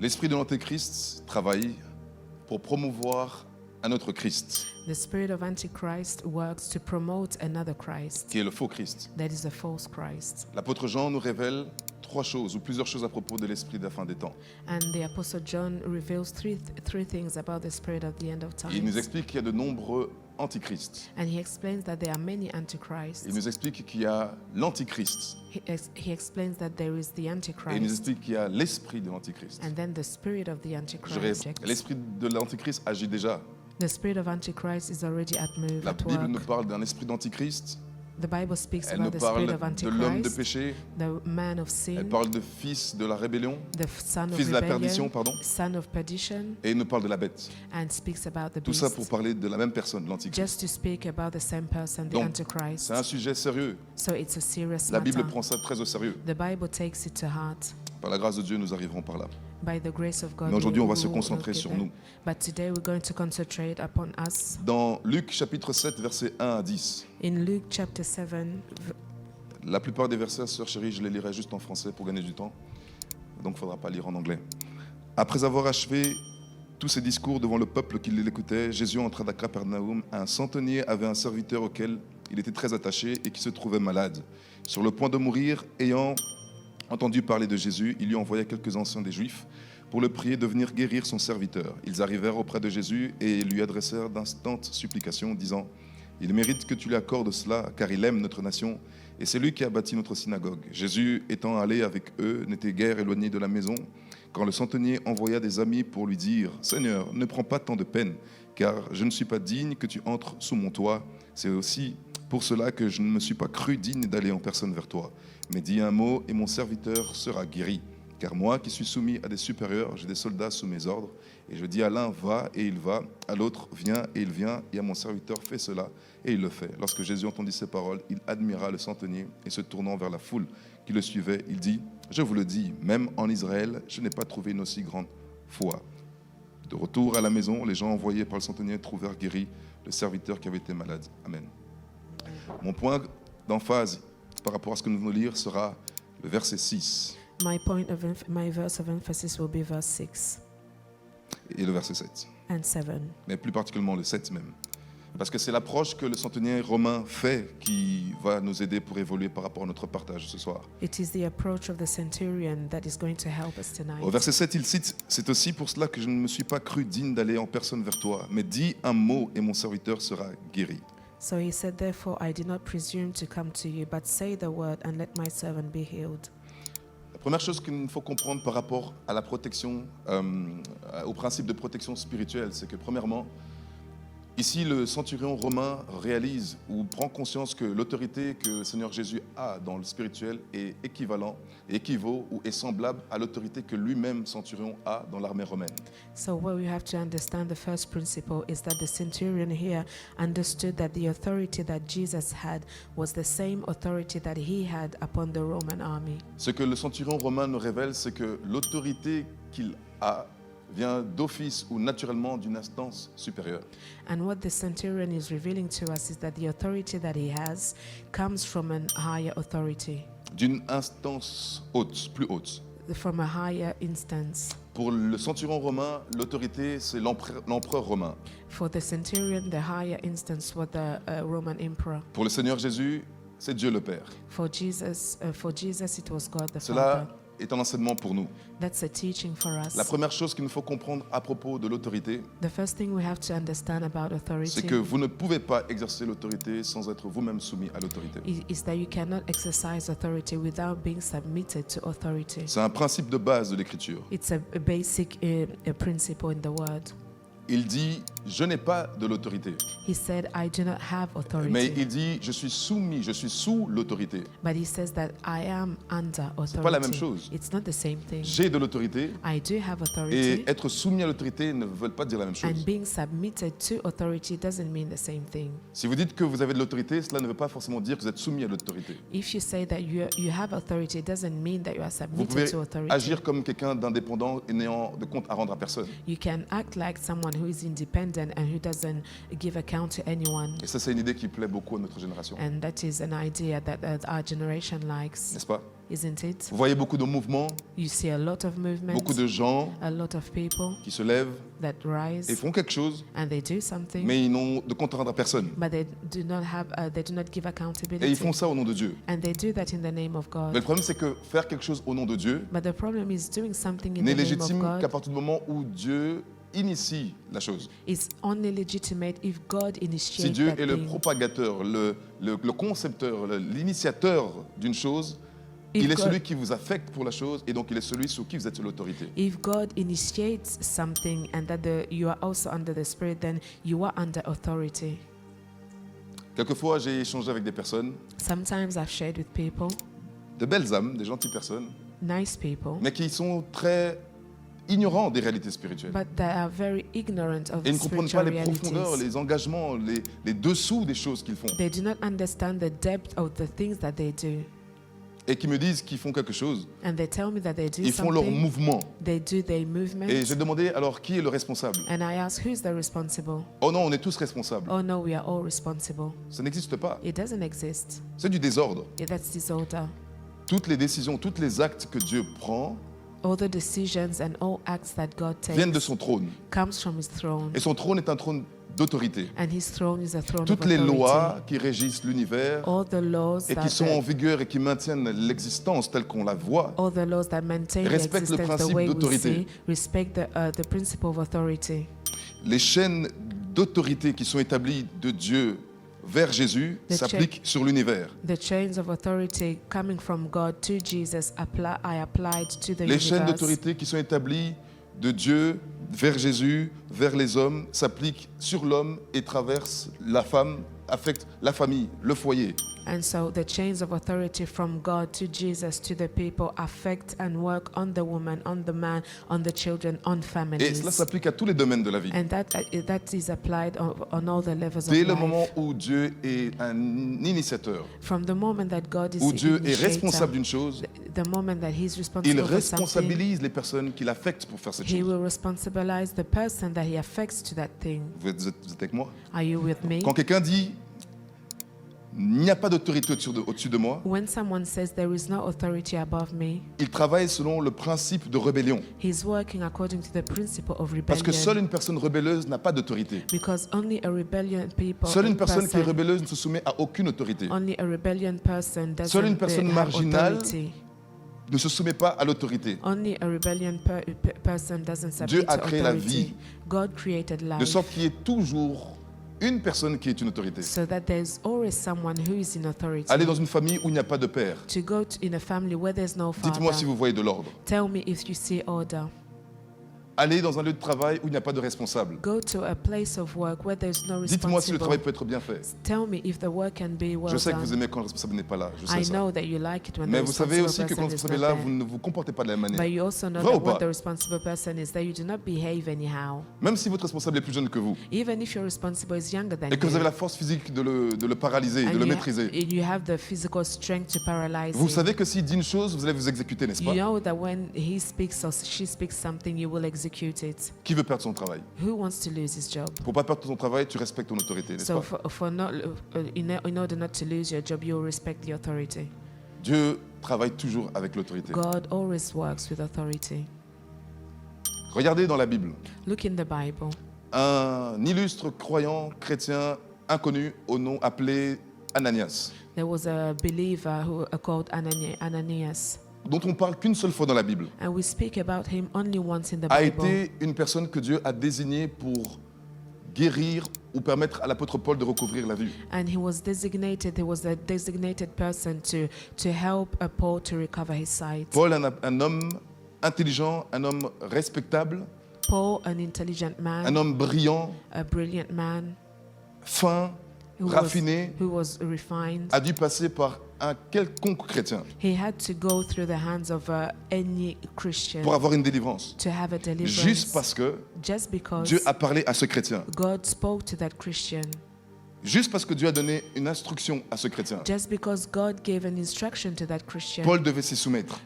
L'esprit de l'Antéchrist travaille pour promouvoir un autre Christ, The spirit of Antichrist works to promote another Christ. qui est le faux Christ. That is a false Christ. L'apôtre Jean nous révèle trois choses ou plusieurs choses à propos de l'esprit de la fin des temps. And the Apostle John reveals three things about the spirit of the end of Il nous times. explique qu'il y a de nombreux antichrists. And he explains that there are many antichrists. Il nous explique qu'il y a l'antichrist. He explains that there is the Et il nous Antichrist explique qu'il y a l'esprit de l'antichrist. and then the spirit of the Je Antichrist. répète, l'esprit de l'antichrist agit déjà. The spirit of Antichrist is already at move, La at Bible nous work. parle d'un esprit d'antichrist. The Bible speaks Elle nous about the spirit parle of de l'homme de Antichrist, péché. the man of Elle sin, parle de fils de la rébellion, the son of fils de la perdition, rebellion, pardon. son of perdition, Et il nous parle de la bête. and speaks about the Tout ça beast. pour parler de la même personne, l'antichrist. Just to speak about the same person, the Donc, Antichrist. C'est un sujet sérieux. So it's a serious La Bible matter. prend ça très au sérieux. The Bible takes it to heart. Par la grâce de Dieu, nous arriverons par là. By the grace of God. Mais aujourd'hui, on va we se will concentrer get sur there. nous. But today we're going to concentrate upon us. Dans Luc chapitre 7, versets 1 à 10. In Luke chapter 7, La plupart des versets, sœur chérie, je les lirai juste en français pour gagner du temps. Donc il ne faudra pas lire en anglais. Après avoir achevé tous ces discours devant le peuple qui l'écoutait, Jésus entra à Capernaum. Un centenier avait un serviteur auquel il était très attaché et qui se trouvait malade. Sur le point de mourir, ayant entendu parler de Jésus, il lui envoya quelques anciens des Juifs pour le prier de venir guérir son serviteur. Ils arrivèrent auprès de Jésus et lui adressèrent d'instantes supplications, disant « Il mérite que tu lui accordes cela, car il aime notre nation, et c'est lui qui a bâti notre synagogue. » Jésus, étant allé avec eux, n'était guère éloigné de la maison, quand le centenier envoya des amis pour lui dire « Seigneur, ne prends pas tant de peine, car je ne suis pas digne que tu entres sous mon toit. C'est aussi pour cela que je ne me suis pas cru digne d'aller en personne vers toi. Mais dis un mot et mon serviteur sera guéri. Car moi qui suis soumis à des supérieurs, j'ai des soldats sous mes ordres. Et je dis à l'un, va, et il va. À l'autre, viens, et il vient. Et à mon serviteur, fais cela, et il le fait. Lorsque Jésus entendit ces paroles, il admira le centenier. Et se tournant vers la foule qui le suivait, il dit, je vous le dis, même en Israël, je n'ai pas trouvé une aussi grande foi. De retour à la maison, les gens envoyés par le centenier trouvèrent guéri le serviteur qui avait été malade. Amen. Mon point d'emphase par rapport à ce que nous venons de lire sera le verset 6 my verse of emphasis will be verse 6 et le verset 7. and 7. Mais plus particulièrement le 7 même. Parce que c'est l'approche que le centenier romain fait qui va nous aider pour évoluer par rapport à notre partage ce soir. It is the approach of the centurion that is going to help us tonight. Au verset 7, il cite « C'est aussi pour cela que je ne me suis pas cru digne d'aller en personne vers toi, mais dis un mot et mon serviteur sera guéri. » So he said, therefore, I did not presume to come to you, but say the word and let my servant be healed. La première chose qu'il faut comprendre par rapport à la protection, au principe de protection spirituelle, c'est que premièrement, ici le centurion romain réalise ou prend conscience que l'autorité que le Seigneur Jésus a dans le spirituel est équivaut ou est semblable à l'autorité que lui-même centurion a dans l'armée romaine. So what we have to understand, the first principle is that the centurion here understood that the authority that Jesus had was the same authority that he had upon the Roman army. Ce que le centurion romain nous révèle, c'est que l'autorité qu'il a vient d'office ou naturellement d'une instance supérieure. And what the centurion is revealing to us is that the authority that he has comes from a higher authority, D'une instance haute, plus haute. from a higher instance. Pour le centurion romain, l'autorité, c'est l'empereur romain. For the centurion, the higher instance was the Roman emperor. Pour le Seigneur Jésus, c'est Dieu le Père. For Jesus, it was God the Cela Father. est un enseignement pour nous. That's a teaching for us. La première chose qu'il nous faut comprendre à propos de l'autorité, The first thing we have to understand about authority c'est que vous ne pouvez pas exercer l'autorité sans être vous-même soumis à l'autorité. is that you cannot exercise authority without being submitted to authority. C'est un principe de base de l'Écriture. It's a basic a principle in the word. Il dit, je n'ai pas de l'autorité. He said, I do not have authority. Mais il dit, je suis soumis, je suis sous l'autorité. But he says that I am under authority. pas la même chose. It's not the same thing. J'ai de l'autorité I do have authority. et être soumis à l'autorité ne veut pas dire la même chose. And being submitted to authority doesn't mean the same thing. Si vous dites que vous avez de l'autorité, cela ne veut pas forcément dire que vous êtes soumis à l'autorité. If you say that you have authority, it doesn't mean that you are Vous submitted pouvez to authority. agir comme quelqu'un d'indépendant et n'ayant de compte à rendre à personne. You can act like someone who is independent and who doesn't give account to anyone. Et ça, c'est une idée qui plaît beaucoup à notre génération. And that is an idea that our generation likes. N'est-ce pas? isn't it? Vous voyez beaucoup de mouvements, You see a lot of movement, beaucoup de gens a lot of people qui se lèvent that et rise font quelque chose, and they do something, mais ils n'ont de compte à rendre à personne. but they do not give Et ils accountability. font ça au nom de Dieu. And they do that in the name of Mais le God. problème, c'est que faire quelque chose au nom de Dieu But the problem is doing something in n'est the name of légitime qu'à God partir du moment où Dieu initie la chose. is only legitimate if God Si initiates Dieu that est le thing. propagateur, le concepteur, l'initiateur d'une chose, If il est God- celui qui vous affecte pour la chose et donc il est celui sur qui vous êtes l'autorité. If God initiates something and that you are also under the Spirit, then you are under authority. Quelquefois, j'ai échangé avec des personnes, Sometimes I've shared with people, de belles âmes, des gentilles personnes, nice people, mais qui sont très ignorants des réalités spirituelles. but they are very ignorant of Et ils ne comprennent pas spiritual les profondeurs, realities. les engagements, les dessous des choses qu'ils font. They do not understand the depth of the things that they do. Et qui me disent qu'ils font quelque chose, And they tell me that they do ils font leur something, mouvement. they do their movement. Et j'ai demandé alors qui est le responsable. And I ask, who's the responsible? Oh non, on est tous responsables. Oh no, we are all responsible. Ça n'existe pas. It doesn't exist. C'est du désordre. That's disorder. Toutes les décisions, tous les actes que Dieu prend All the decisions and all acts that God viennent de takes son trône. comes from His throne. Et son trône est un trône d'autorité. And His throne is a throne Toutes of les authority. lois qui régissent l'univers All the laws et qui that sont en vigueur et qui maintiennent l'existence telle qu'on la voit, all the laws that maintain the respectent le existence the principe way we d'autorité. see, respect the principle of authority. les chaînes d'autorité qui sont établies de Dieu vers Jésus The s'appliquent sur l'univers. The chains of authority coming from God to Jesus I applied to the Les chaînes universe. d'autorité qui sont établies de Dieu vers Jésus, vers les hommes, s'appliquent sur l'homme et traversent la femme, affectent la famille, le foyer. And so the chains of authority from God to Jesus to the people affect and work on the woman, on the man, on the children, on Et families. cela s'applique à tous les domaines de la vie. And that is applied on all the levels Dès of le life. moment où Dieu est un initiateur, From the moment that God is où the Dieu est initiator, responsable d'une chose, the moment that He's il responsible for something, responsabilise les personnes qui l'affectent pour faire cette He chose. will responsibilize the person that He affects to that thing. Vous êtes avec moi? Are you with me? Quand quelqu'un dit il n'y a pas d'autorité au-dessus de moi, When someone says there is no authority above me, il travaille selon le principe de rébellion. he's working according to the principle of Parce que rebellion. seule une personne rébelleuse n'a pas d'autorité. Because only a rebellion Seule une personne qui est person, rébelleuse ne se soumet à aucune autorité. only a rebellion person doesn't Seule une personne have marginale authority. Ne se soumet pas à l'autorité. Only a rebellion person doesn't submit Dieu a to créé la authority. vie. God created De life sorte qu'il y ait toujours une personne qui est une autorité. so that there's always someone who is in authority. Allez dans une famille où il n'y a pas de père. To go in a family where there's no father. Dites-moi si vous voyez de l'ordre. Tell me if you see order. Allez dans un lieu de travail où il n'y a pas de responsable. Go to a place of work where there's no Dites-moi si le travail responsible. peut être bien fait. Tell me if the work can be well Je sais que vous done. aimez quand le responsable n'est pas là. Je sais I ça. know that you like it when Mais the vous savez responsible aussi que quand le person is responsable est not là, there. vous ne vous comportez pas de la même But manière. you also know Vrai ou that what pas? the responsible person is, that you do not behave anyhow. Même si votre responsable est plus jeune que vous Even if your responsible is younger than et que vous you, avez la force physique de le paralyser, de and le you, maîtriser, you have the physical strength to paralyze vous him. savez que s'il dit une chose, vous allez vous exécuter, n'est-ce pas? You know that when he speaks or she speaks something, you will execute it. Qui veut perdre son travail? Who wants to lose his job? Pour pas perdre ton travail, tu respectes ton autorité, n'est-ce So pas? in order not to lose your job, you will respect the authority. Dieu travaille toujours avec l'autorité. God always works with authority. Regardez dans la Bible, Look in the Bible. un illustre croyant chrétien inconnu au nom appelé Ananias, There was a believer who called Ananias, dont on parle qu'une seule fois dans la Bible, and we speak about him only once in the a Bible. été une personne que Dieu a désignée pour guérir ou permettre à l'apôtre Paul de recouvrir la vue. And he was a designated person to help Paul to recover his sight. Paul, un homme intelligent, un homme respectable, Paul, an intelligent un man, homme brillant, a brilliant man, fin, who raffiné, was refined. a dû passer par un quelconque chrétien He had to go through the hands of any Christian pour avoir une délivrance. to have a deliverance. Juste parce que Just because Dieu a parlé à ce chrétien. God spoke to that Christian. Juste parce que Dieu a donné une instruction à ce chrétien. Just because God gave an instruction to that Christian. Paul devait s'y soumettre.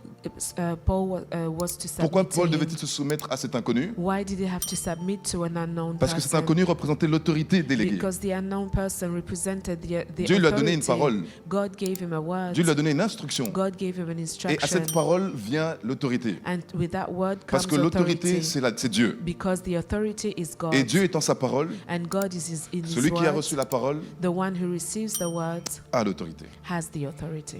Paul was to Pourquoi submit to Paul him. devait-il se soumettre à cet inconnu? Why did he have to submit to an unknown Parce que cet person? inconnu représentait l'autorité déléguée. Because the unknown person represented the Dieu lui a donné une authority. parole. God gave him a word. Dieu lui a donné une instruction. God gave him an Et à instruction. cette parole vient l'autorité. And with that word Parce comes que l'autorité, authority. c'est Dieu. Because the authority is God. Et Dieu étant sa parole, And God is in his celui qui a word. reçu la parole The one who receives the word a l'autorité. has the authority.